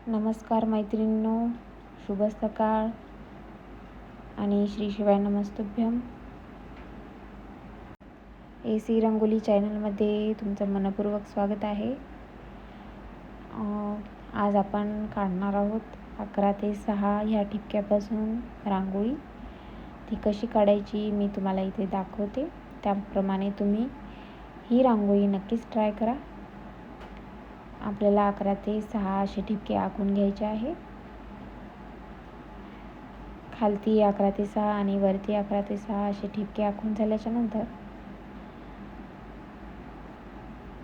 नमस्कार मैत्रिणींनो, शुभ सकाळ आणि श्री शिवाय नमस्तुभ्यम. AC रंगोली चॅनलमध्ये तुमचं मनपूर्वक स्वागत आहे. आज आपण काढणार आहोत 11 ते 6 ह्या ठिपक्यापासून रांगोळी. ती कशी काढायची मी तुम्हाला इथे दाखवते. त्याप्रमाणे तुम्ही ही रांगोळी नक्कीच ट्राय करा. आपल्याला 11 ते 6 असे ठिपके आखून घ्यायचे आहे. खालती 11 ते 6 आणि वरती 11 ते 6 असे ठिपके आखून झाल्याच्या नंतर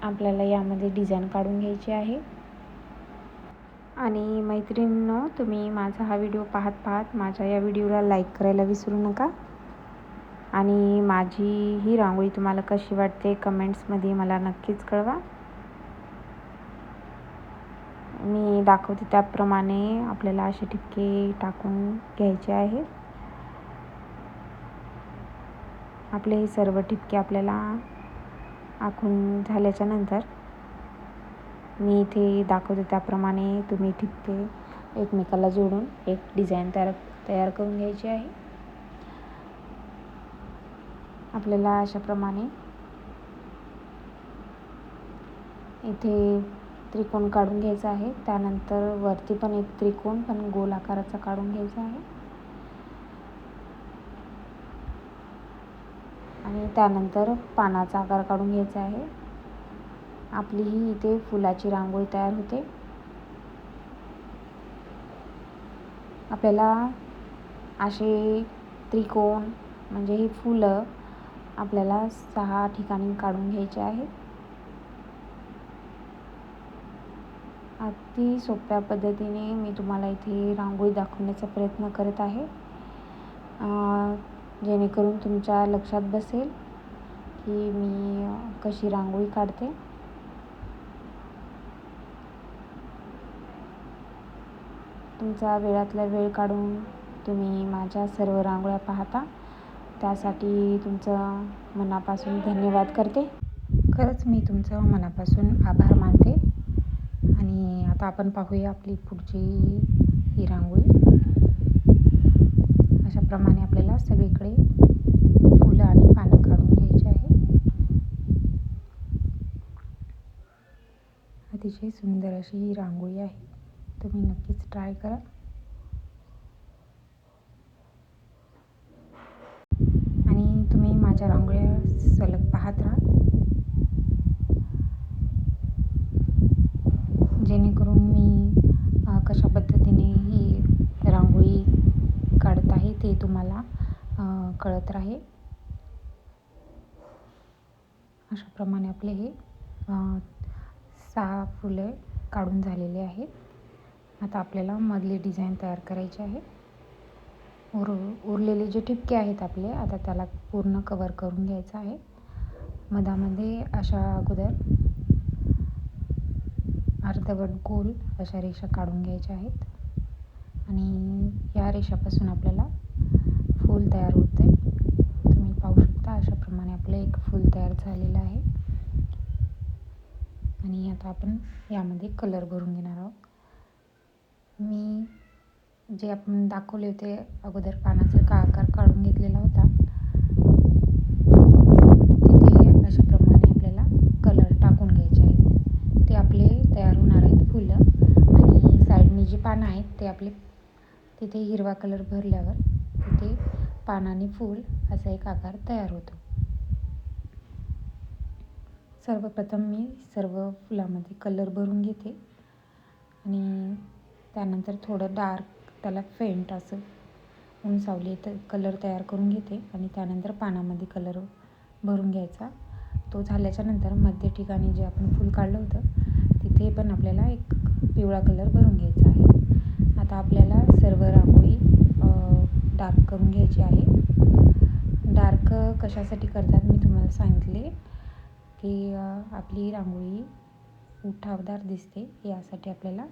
आपल्याला यामध्ये डिझाईन काढून घ्यायची आहे. आणि मैत्रिणींनो, तुम्ही माझा हा व्हिडिओ पाहत माझ्या या व्हिडिओला लाईक करायला विसरू नका. आणि माझी ही रांगोळी तुम्हाला कशी वाटते कमेंट्समध्ये मला नक्कीच कळवा. मी दाखवते त्याप्रमाणे आपल्याला असे ठिपके टाकून घ्यायचे आहे. आपले हे सर्व ठिपके आपल्याला आखून झाल्याच्या नंतर मी इथे दाखवते त्याप्रमाणे तुम्ही ठिपके एकमेकाला जोडून एक डिझाईन तयार करून घ्यायची आहे. आपल्याला अशाप्रमाणे इथे त्रिकोण काढून घ्यायचा आहे. त्यानंतर वरती पण एक त्रिकोण पण गोल आकाराचा काढून घ्यायचा आहे. आणि त्यानंतर पानाचा आकार काढून घ्यायचा आहे. आपली ही इथे फुलाची रांगोळी तयार होते. आपल्याला असे त्रिकोण म्हणजे ही फुलं आपल्याला 6 ठिकाणी काढून घ्यायचे आहेत. अगदी सोप्या पद्धतीने मी तुम्हाला इथे रांगोळी दाखवण्याचा प्रयत्न करत आहे, जेणेकरून तुमच्या लक्षात बसेल की मी कशी रांगोळी काढते. तुमचा वेळातला वेळ काढून तुम्ही माझ्या सर्व रांगोळ्या पाहता, त्यासाठी तुमचं मनापासून धन्यवाद करते. खरंच मी तुमचं मनापासून आभार मानते. आणि आता आपण पाहूया आपली पुढची ही रांगोळी. अशाप्रमाणे आपल्याला सगळीकडे फुलं आणि पानं काढून घ्यायची आहे. अतिशय सुंदर अशी ही रांगोळी आहे. तुम्ही नक्कीच ट्राय करा. आणि तुम्ही माझ्या रांगोळ्या सलग पाहत राहा, जेणेकरून मी कशा पद्धतीने ही रांगोळी काढत आहे ते तुम्हाला कळत राहील. अशाप्रमाणे आपले हे 6 फुले काढून झालेले आहेत. आता आपल्याला मधली डिझाईन तयार करायची आहे. उरलेले जे ठिपके आहेत आपले, आता त्याला पूर्ण कवर करून घ्यायचं आहे. मधामध्ये अशा अगोदर अर्धवट गोल अशा रेषा काढून घ्यायच्या आहेत. आणि या रेषापासून आपल्याला फूल तयार होते. तुम्ही पाहू शकता अशाप्रमाणे आपलं एक फूल तयार झालेलं आहे. आणि आता आपण यामध्ये कलर भरून घेणार आहोत. मी जे आपण दाखवले होते अगोदर पानासारखा आकार काढून घेतलेला होता, तिथे अशाप्रमाणे आपल्याला कलर टाकून घ्यायचे आहेत. ते आपले तयार होणार आहेत फुलं. आणि साईडनी जी पानं आहेत ते आपले तिथे हिरवा कलर भरल्यावर तिथे पान आणि फूल असा एक आकार तयार होतो. सर्वप्रथम मी सर्व फुलामध्ये कलर भरून घेते आणि त्यानंतर थोडं डार्क त्याला फेंट असं ऊन सावली तर कलर तयार करून घेते. आणि त्यानंतर पानामध्ये कलर भरून घ्यायचा. तो झाल्याच्या नंतर मध्य ठिकाणी जे आपण फूल काढलं होतं तिथे पण आपल्याला एक पिवळा कलर भरून घ्यायचा आहे. आता आपल्याला सर्व रांगोळी डार्क करून घ्यायची आहे. डार्क कशासाठी करतात मी तुम्हाला सांगितले की आपली रांगोळी उठावदार दिसते, यासाठी आपल्याला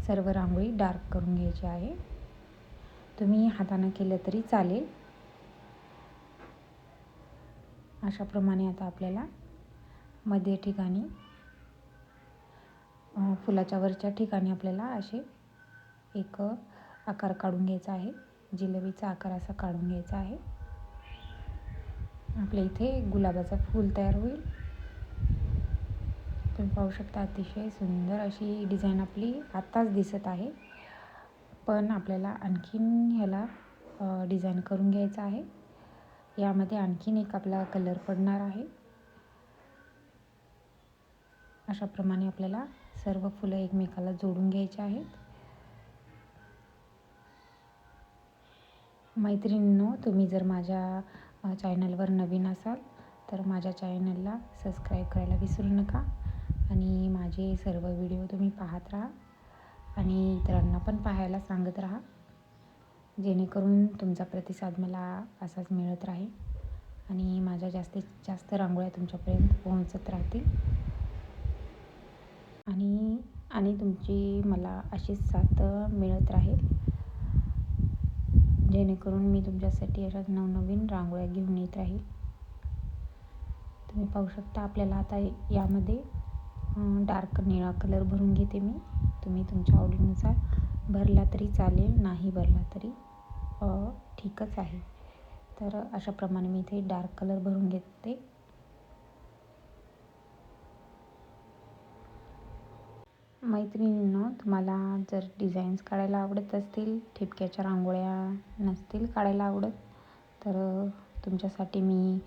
सर्व रांगोळी डार्क करून घ्यायची आहे. तुम्ही हाताने केलं तरी चालेल. अशाप्रमाणे आता आपल्याला मध्य ठिकाणी फुलाच्या वरच्या ठिकाणी आपल्याला असे एक आकार काढून घ्यायचा आहे. जिलेबीचा आकार असा काढून घ्यायचा आहे. आपल्या इथे गुलाबाचं फूल तयार होईल. तुम्ही पाहू शकता अतिशय सुंदर अशी डिझाईन आपली आत्ताच दिसत आहे, पण आपल्याला आणखीन ह्याला डिझाईन करून घ्यायचं आहे. यामध्ये आणखीन एक आपला कलर पडणार आहे. अशाप्रमाणे आपल्याला सर्व फुलं एकमेकाला जोडून घ्यायची आहेत. मैत्रिणींनो, तुम्ही जर माझ्या चॅनलवर नवीन असाल तर माझ्या चॅनलला सबस्क्राईब करायला विसरू नका आणि माझे सर्व व्हिडिओ तुम्ही पाहत राहा आणि इतरांना पण पाहायला सांगत राहा, जेणेकरून तुमचा प्रतिसाद मला असाच मिळत राहील आणि माझ्या जास्तीत जास्त रांगोळ्या तुमच्यापर्यंत पोहोचत राहतील आणि तुमची मला अशीच साथ मिळत राहील, जेणेकरून मी तुमच्यासाठी अशा नवनवीन रांगोळ्या घेऊन येत राहील. तुम्ही पाहू शकता आपल्याला आता यामध्ये डार्क निळा कलर भरून घेते मी. तुम्ही तुमच्या आवडीनुसार भरला तरी चालेल, नाही भरला तरी ठीकच आहे. तर अशाप्रमाणे मी इथे डार्क कलर भरून घेते. मैत्रिणींनो, तुम्हाला जर डिझाईन्स काढायला आवडत असतील, ठिपक्याच्या रांगोळ्या नसतील काढायला आवडत, तर तुमच्यासाठी मी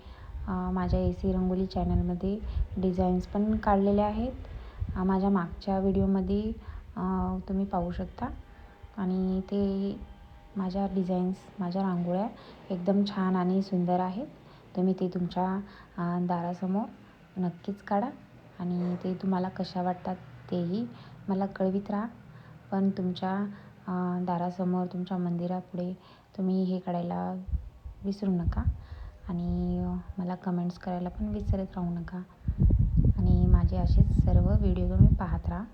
माझ्या AC रंगोली चॅनलमध्ये डिझाईन्स पण काढलेल्या आहेत. माझ्या मागच्या व्हिडिओमध्ये तुम्ही पाहू शकता आणि ते माझ्या डिझाईन्स, माझ्या रांगोळ्या एकदम छान आणि सुंदर आहेत. तुम्ही ते तुमच्या दारासमोर नक्कीच काढा आणि ते तुम्हाला कशा वाटतात तेही मला कळवित राहा. पण तुमच्या दारासमोर, तुमच्या मंदिरापुढे तुम्ही हे काढायला विसरू नका आणि मला कमेंट्स करायला पण विसरत राहू नका. आणि माझे असेच सर्व व्हिडिओ तुम्ही पाहत राहा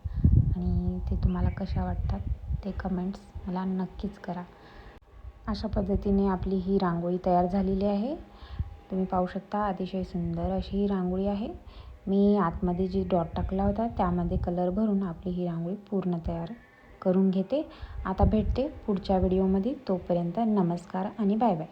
आणि ते तुम्हाला कशा वाटतात ते कमेंट्स मला नक्कीच करा. अशा पद्धतीने आपली ही रांगोळी तयार झालेली आहे. तुम्ही पाहू शकता अतिशय सुंदर अशी ही रांगोळी आहे. मी आतमध्ये जी डॉट टाकला होता त्यामध्ये कलर भरून आपली ही रांगोळी पूर्ण तयार करून घेते. आता भेटते पुढच्या व्हिडिओमध्ये. तोपर्यंत नमस्कार आणि बाय बाय.